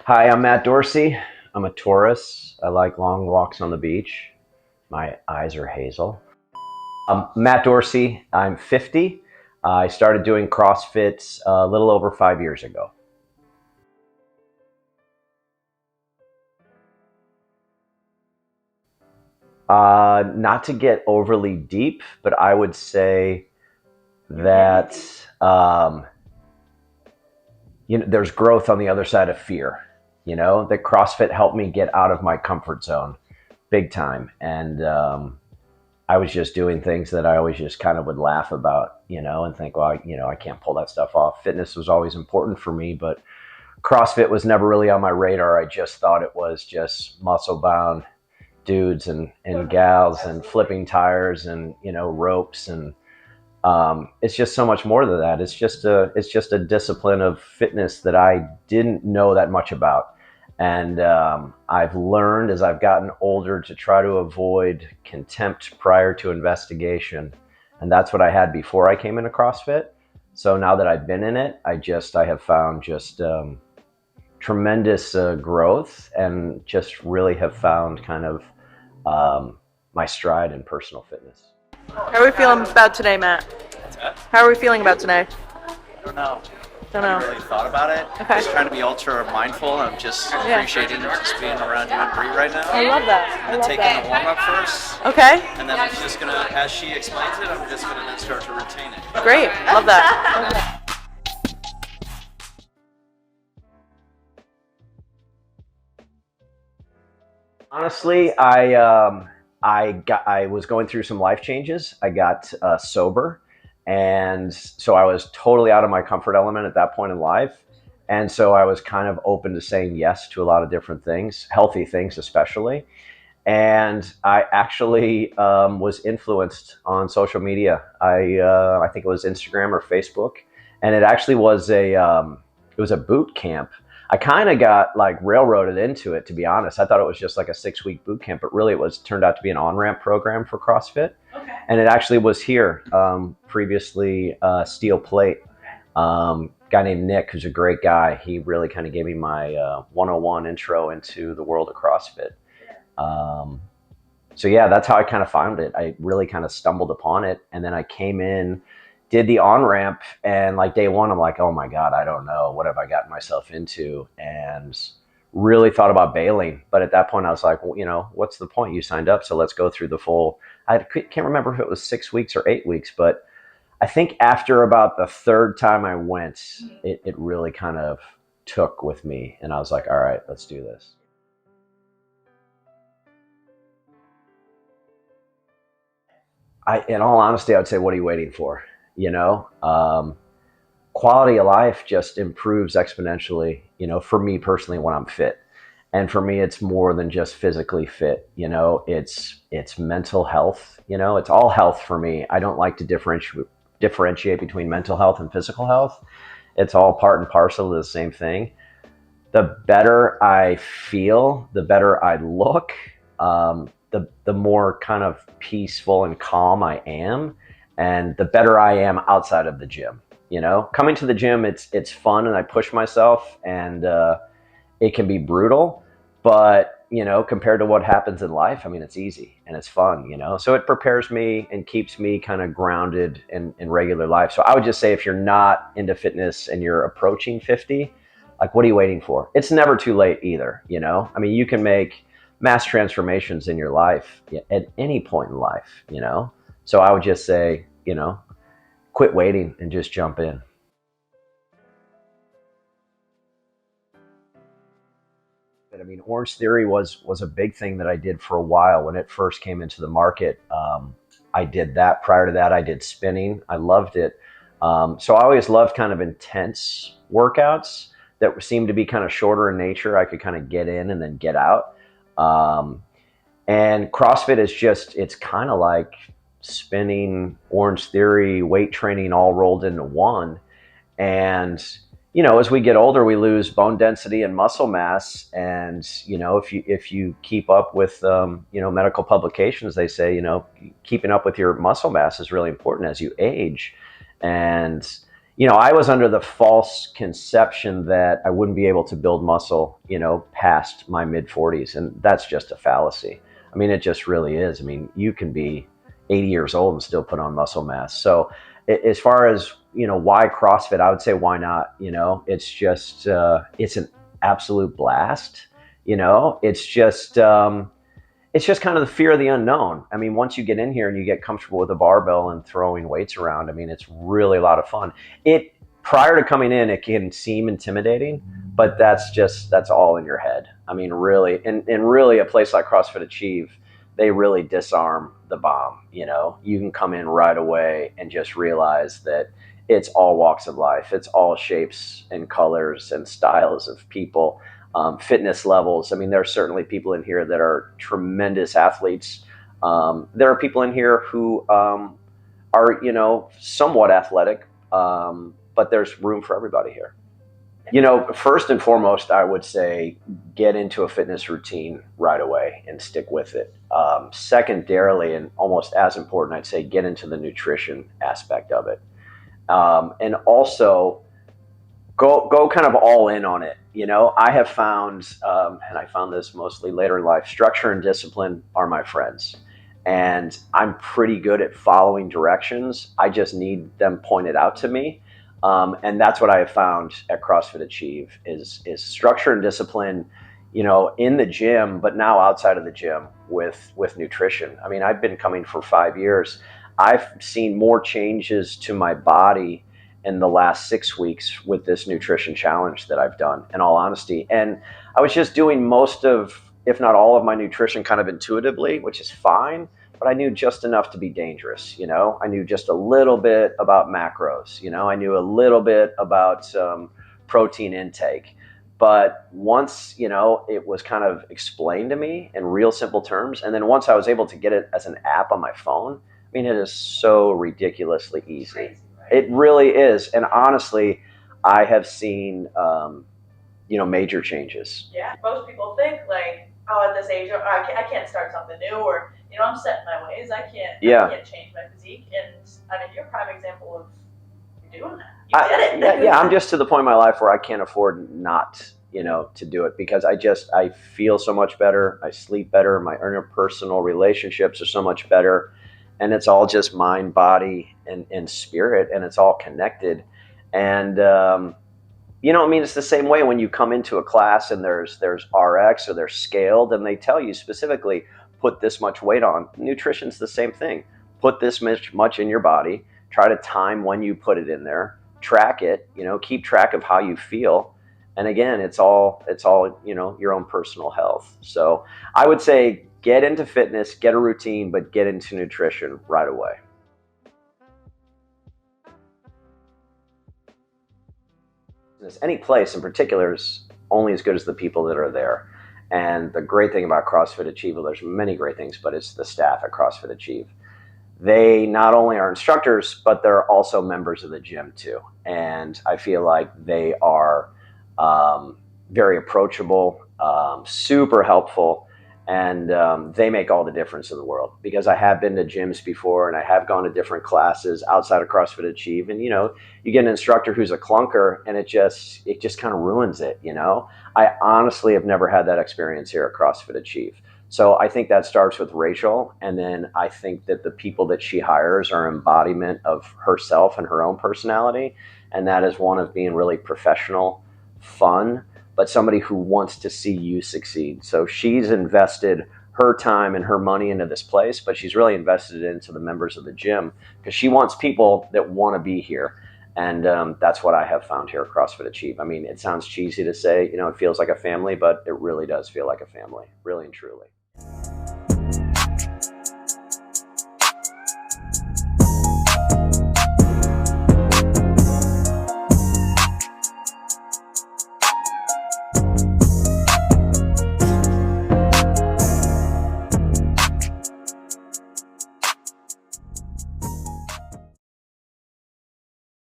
Hi, I'm Matt Dorsey. I'm a Taurus. I like long walks on the beach. My eyes are hazel. Matt Dorsey. I'm 50. I started doing CrossFit a little over 5 years ago. Not to get overly deep, but I would say that there's growth on the other side of fear. That CrossFit helped me get out of my comfort zone big time, and I was just doing things that I always just kind of would laugh about, and think, well, I can't pull that stuff off. Fitness was always important for me, but CrossFit was never really on my radar. I just thought it was just muscle bound dudes and gals and flipping tires and, ropes. And it's just so much more than that. It's just a discipline of fitness that I didn't know that much about. And I've learned as I've gotten older to try to avoid contempt prior to investigation. And that's what I had before I came into CrossFit. So now that I've been in it, I have found just tremendous growth, and just really have found kind of my stride in personal fitness. How are we feeling about today, Matt? How are we feeling about today? I don't know. Don't I know. haven't really thought about it. Okay. Just trying to be ultra mindful. I'm just appreciating just being around you and Bree right now. I love that. I I'm love taking that. the warm up first, Okay. and then I'm just gonna, as she explains it, I'm just gonna then start to retain it. Great. Love that. Love that. Honestly, I was going through some life changes. I got sober, and so I was totally out of my comfort element at that point in life. And so I was kind of open to saying yes to a lot of different things, healthy things especially. And I actually was influenced on social media. I think it was Instagram or Facebook, and it actually was a boot camp. I kind of got like railroaded into it, to be honest. I thought it was just like a 6-week boot camp, but really it was turned out to be an on-ramp program for CrossFit. Okay. And it actually was here previously, Steel Plate. Guy named Nick, who's a great guy. He really kind of gave me my 101 intro into the world of CrossFit. So yeah, that's how I kind of found it. I really kind of stumbled upon it, and then I came in, did the on-ramp, and like day one, I'm like, oh my God, I don't know. What have I gotten myself into? And really thought about bailing. But at that point I was like, well, what's the point? You signed up, so let's go through the full, I can't remember if it was 6 weeks or 8 weeks, but I think after about the third time I went, it really kind of took with me, and I was like, all right, let's do this. In all honesty, I would say, what are you waiting for? You know, quality of life just improves exponentially, for me personally when I'm fit. And for me, it's more than just physically fit. It's mental health. It's all health for me. I don't like to differentiate between mental health and physical health. It's all part and parcel of the same thing. The better I feel, the better I look, the more kind of peaceful and calm I am, and the better I am outside of the gym. Coming to the gym, it's fun, and I push myself, and it can be brutal, but compared to what happens in life, I mean, it's easy and it's fun. So it prepares me and keeps me kind of grounded in regular life. So I would just say, if you're not into fitness and you're approaching 50, like, what are you waiting for? It's never too late either. I mean, you can make mass transformations in your life at any point in life. So I would just say, quit waiting and just jump in. I mean, Orange Theory was a big thing that I did for a while when it first came into the market. I did that. Prior to that, I did spinning. I loved it. So I always loved kind of intense workouts that seemed to be kind of shorter in nature. I could kind of get in and then get out. And CrossFit is it's kind of like spinning, Orange Theory, weight training all rolled into one. And as we get older, we lose bone density and muscle mass. And if you keep up with medical publications, they say keeping up with your muscle mass is really important as you age. And I was under the false conception that I wouldn't be able to build muscle, past my mid 40s. And that's just a fallacy. I mean, it just really is. I mean, you can be 80 years old and still put on muscle mass. So as far as, why CrossFit, I would say, why not? It's just, it's an absolute blast. It's just kind of the fear of the unknown. I mean, once you get in here and you get comfortable with a barbell and throwing weights around, I mean, it's really a lot of fun. Prior to coming in, it can seem intimidating, but that's all in your head. I mean, really, and really a place like CrossFit Achieve, they really disarm the bomb. You can come in right away and just realize that it's all walks of life. It's all shapes and colors and styles of people. Fitness levels. I mean, there are certainly people in here that are tremendous athletes. There are people in here who are, somewhat athletic, but there's room for everybody here. First and foremost, I would say get into a fitness routine right away and stick with it. Secondarily, and almost as important, I'd say get into the nutrition aspect of it. And also go kind of all in on it. I have found, and I found this mostly later in life, structure and discipline are my friends. And I'm pretty good at following directions. I just need them pointed out to me. And that's what I have found at CrossFit Achieve is structure and discipline, in the gym, but now outside of the gym with nutrition. I mean, I've been coming for 5 years. I've seen more changes to my body in the last 6 weeks with this nutrition challenge that I've done, in all honesty. And I was just doing most of, if not all of my nutrition kind of intuitively, which is fine, but I knew just enough to be dangerous. I knew just a little bit about macros, I knew a little bit about protein intake. But once, it was kind of explained to me in real simple terms, and then once I was able to get it as an app on my phone, I mean, it is so ridiculously easy. It really is. And honestly, I have seen, major changes. Yeah, most people think like, oh, at this age, I can't start something new, or I'm set in my ways. I can't change my physique. And I mean, you're a prime example of you doing that. You did it. Yeah, I'm just to the point in my life where I can't afford not, to do it, because I feel so much better. I sleep better. My interpersonal relationships are so much better. And it's all just mind, body, and spirit, and it's all connected. And, I mean, it's the same way when you come into a class and there's RX or they're scaled and they tell you specifically, put this much weight on. Nutrition's the same thing. Put this much in your body. Try to time when you put it in there. Track it, keep track of how you feel. And again, it's all, your own personal health. So I would say, get into fitness, get a routine, but get into nutrition right away. Any place in particular is only as good as the people that are there. And the great thing about CrossFit Achieve, well, there's many great things, but it's the staff at CrossFit Achieve. They not only are instructors, but they're also members of the gym too. And I feel like they are very approachable, super helpful. And they make all the difference in the world, because I have been to gyms before and I have gone to different classes outside of CrossFit Achieve. And, you get an instructor who's a clunker and it just kind of ruins it. I honestly have never had that experience here at CrossFit Achieve. So I think that starts with Rachel. And then I think that the people that she hires are embodiment of herself and her own personality. And that is one of being really professional, fun, but somebody who wants to see you succeed. So she's invested her time and her money into this place, but she's really invested it into the members of the gym, because she wants people that want to be here. And that's what I have found here at CrossFit Achieve. I mean, it sounds cheesy to say, it feels like a family, but it really does feel like a family, really and truly.